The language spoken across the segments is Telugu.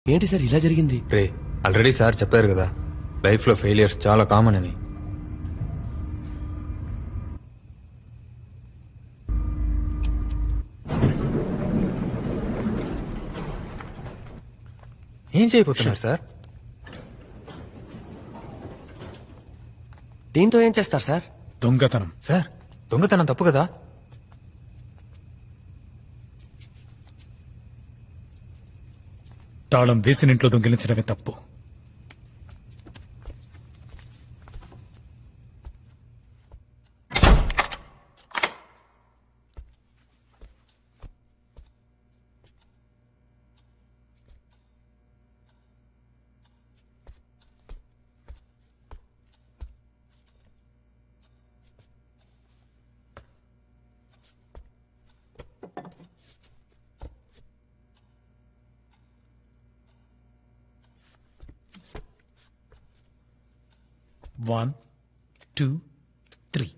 ఏంటి సార్ ఇలా జరిగింది? రే, ఆల్రెడీ సార్ చెప్పారు కదా, లైఫ్లో ఫెయిలియర్స్ చాలా కామన్ అని. ఏం చేయబోతున్నారు సార్? దీంతో ఏం చేస్తారు సార్? దొంగతనం. సార్, దొంగతనం తప్పు కదా? తాళం వేసినింట్లో దొంగిలించడమే తప్పు. One, two, three.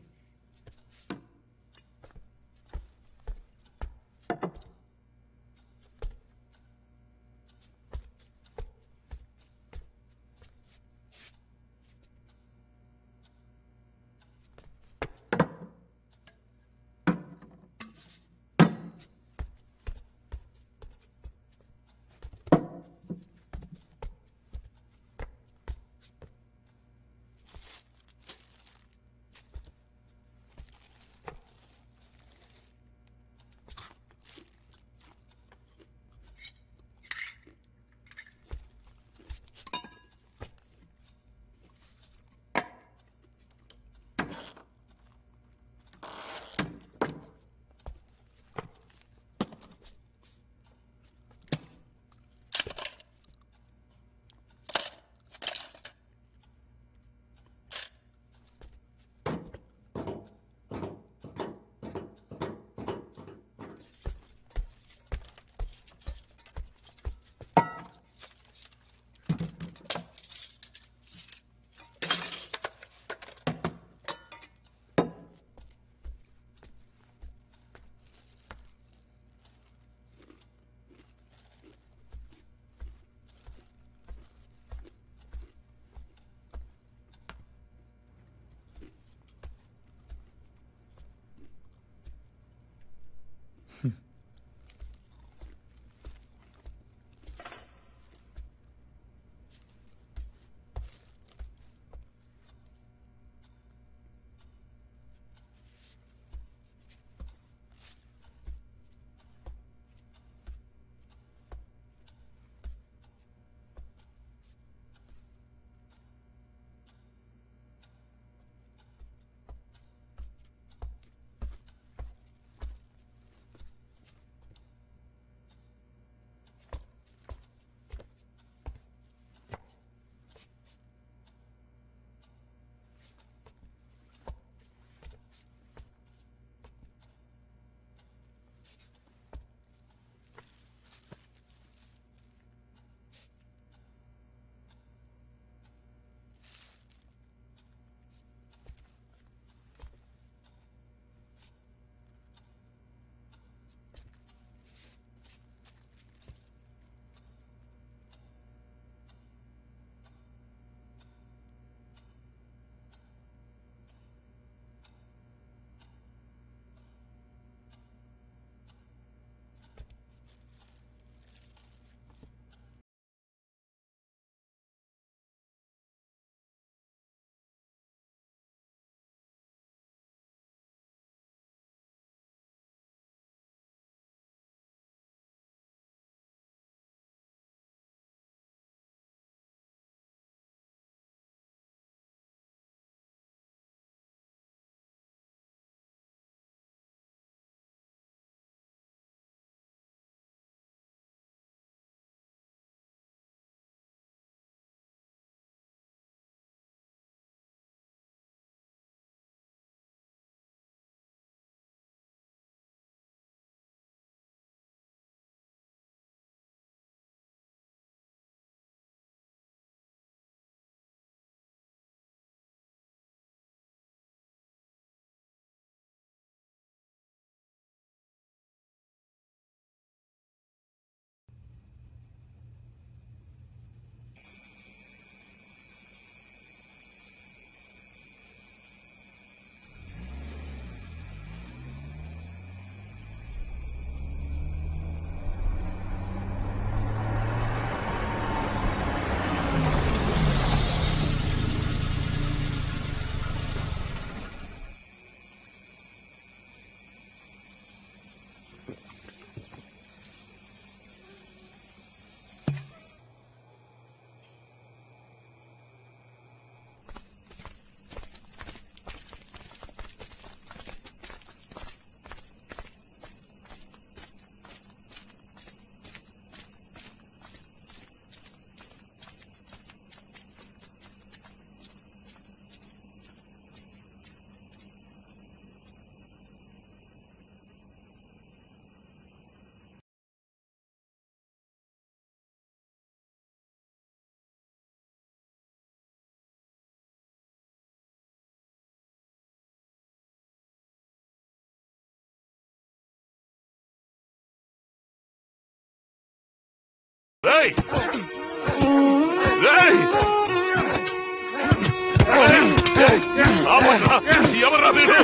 ఎవరా మీరు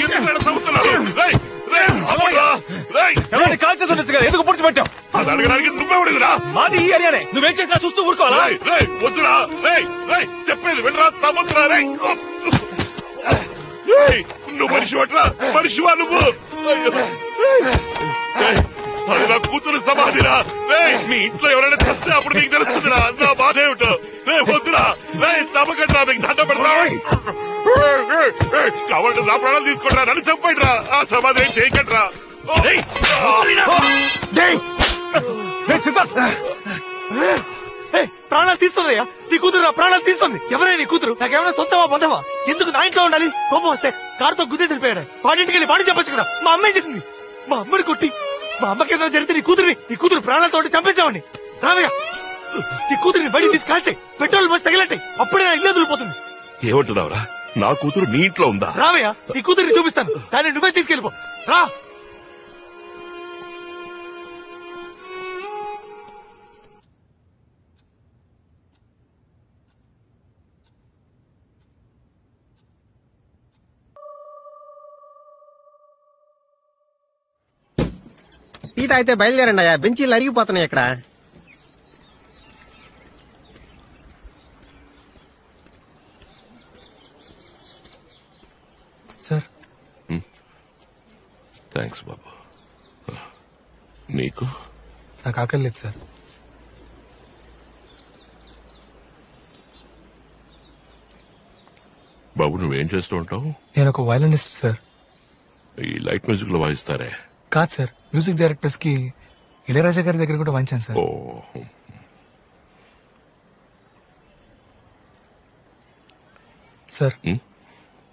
ఎందుకు సంస్థలు కాల్చేసి కదా ఎందుకు పుడిచిపెట్టావు? అది అడగడానికి నువ్వెవడుగురా? మాది ఈ ఏరియానే, నువ్వేం చేసినా చూస్తూ ఊరుకోవాలా? వద్దురా, చెప్పేది వినరా? తమ్ముతురా నువ్వు మనిషి పట్రా, మనిషివా నువ్వు? అది నా కూతురు సమాధిరా. మీ ఇంట్లో ఎవరైనా తెస్తే అప్పుడు నీకు తెలుస్తుందిరా నా బాధ ఏమిటో. వద్దురా, తప్పకుండా మీకు దండ పెడతా. కావాలంటే నా ప్రాణాలు తీసుకుంటారా, నన్ను చంపండి రా. ఆ సమాధి ఏం చేయకండి రా. ప్రాణాలు తీస్తుందయ్యా, నీ కూతురు నా ప్రాణాలు తీస్తుంది. ఎవరైనా నీ కూతురు నాకేమైనా సొంతమా బంధమా? ఎందుకు నా ఇంట్లో ఉండాలి? కోపం వస్తే కారుతో గుద్దేసి వెళ్ళిపోయాడు. వాడింటికి వెళ్ళి వాడి చెప్పొచ్చు కదా. మా అమ్మాయి చేసింది. మా అమ్మని కొట్టి మా అమ్మకి ఏదైనా జరిగితే నీ కూతురు ప్రాణాలతో చంపేసావండి. రావయ్యా, నీ కూతురిని బయట తీసి కాల్చాయి, పెట్రోల్ పోసి తగిలట్టాయి. అప్పుడే నా ఇల్లు వదిలిపోతుంది. ఏమంటున్నావురా? నా కూతురు నీ ఇంట్లో ఉందా? రావయ్యా, నీ కూతురిని చూపిస్తాను, దాన్ని నువ్వే తీసుకెళ్ళిపో. రా. టీ తాగితే బయలుదేరండి అయ్యా, బెంచీలు అరిగిపోతున్నాయి ఇక్కడ. సార్ థ్యాంక్స్ బాబు. నీకు? నాకు ఆకలి లేదు సార్. బాబు నువ్వేం చేస్తూ ఉంటావు? నేను ఒక వయలినిస్ట్ సార్. ఈ లైట్ మ్యూజిక్ లో వాయిస్తారే? కాదు సార్, మ్యూజిక్ డైరెక్టర్స్ కి ఇళయరాజా గారి దగ్గర కూడా వాయించాను సార్. ఓ సార్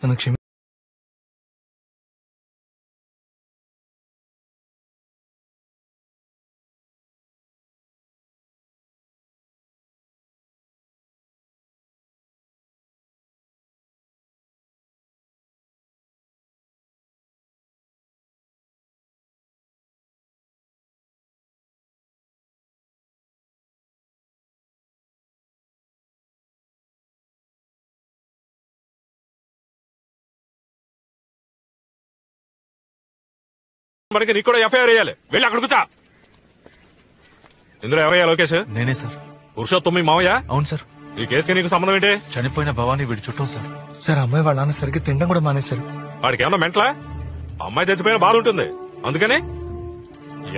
నన్ను క్షమి. మనకి నీకు కూడా ఎఫ్ఐఆర్ వేయాలి. వెళ్ళి అక్కడ కూర్చో. ఇందులో ఎవరయ్యా లోకేష్? నేనే సార్. పురుషోత్తమి మావయ్య? అవును సార్. ఈ కేసుకి నీకు సంబంధం ఏంటి? చనిపోయిన భవానీ వీడి చుట్టూ సార్. సార్ అమ్మాయి వాళ్ళ నాన్న సరిగ్గా తినడం కూడా మానేశారు. వాడికి ఏమన్నా మెంట్లా? అమ్మాయి చచ్చిపోయిన బాధ ఉంటుంది, అందుకని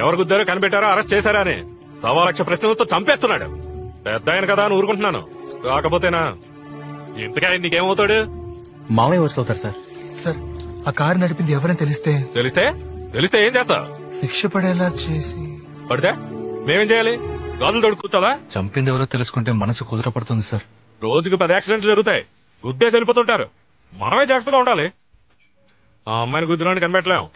ఎవరు గుద్దారో కనిపెట్టారో అరెస్ట్ చేశారా అని 1,00,000 ప్రశ్నలతో చంపేస్తున్నాడు. పెద్ద ఆయన కదా అని ఊరుకుంటున్నాను. కాకపోతేనా ఇంతగా నీకేమవుతాడు? మామయ్య వర్స్ అవుతారు సార్. సార్ ఆ కారు నడిపింది ఎవరైనా తెలిస్తే ఏం చేస్తా? శిక్ష పడేలా చేసి. పడితే మేమేం చేయాలి? గాజులు తొడుకుతావా? చంపింది ఎవరో తెలుసుకుంటే మనసు కుదురపడుతుంది సార్. రోజుకి 10 యాక్సిడెంట్లు జరుగుతాయి, గుద్దేసి వెళ్ళిపోతుంటారు. మనమే జాగ్రత్తగా ఉండాలి. ఆ అమ్మాయిని గుద్దురాని కనిపెట్టలేం.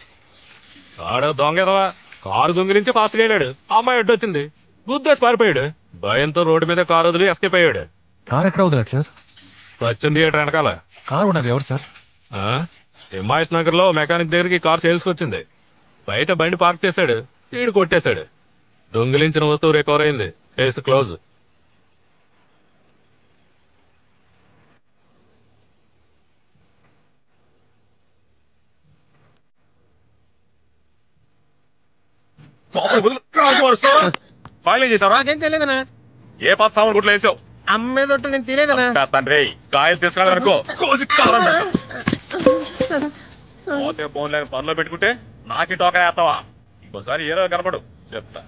ఆడ దొంగేదవా కారు దొంగిలించి ఫాస్ట్ గా వెళ్ళాడు. ఆ అమ్మాయి అడ్డొచ్చింది, గుద్దేసి పారిపోయాడు. భయంతో రోడ్డు మీద కారు వదిలి ఎస్కేప్ అయ్యాడు. కారు ఎక్కడ వదిలేదు సార్? సచిన్ థియేటర్ వెనకాల. కారు ఉన్నారు ఎవరు సార్? హిమాయత్ నగర్ లో మెకానిక్ దగ్గరికి కారు సేల్స్ వచ్చింది. బయట బండి పార్క్ చేశాడు, ఈడు కొట్టేశాడు. దొంగిలించిన వస్తువు రికవర్ అయింది. Case close. ఫైల్ చేసావు? నాకేం తెలియదనా. ఏ పాత సామాన్ గుట్లు వేసావు? అమ్మేదొట్టు నేను తెలియదనా. కాయలు తీసుకురానుకో పోతే ఫోన్ లేని పనిలో పెట్టుకుంటే నాకే టోకా వేస్తావా? ఇంకోసారి ఏదో కనపడు చెప్తా.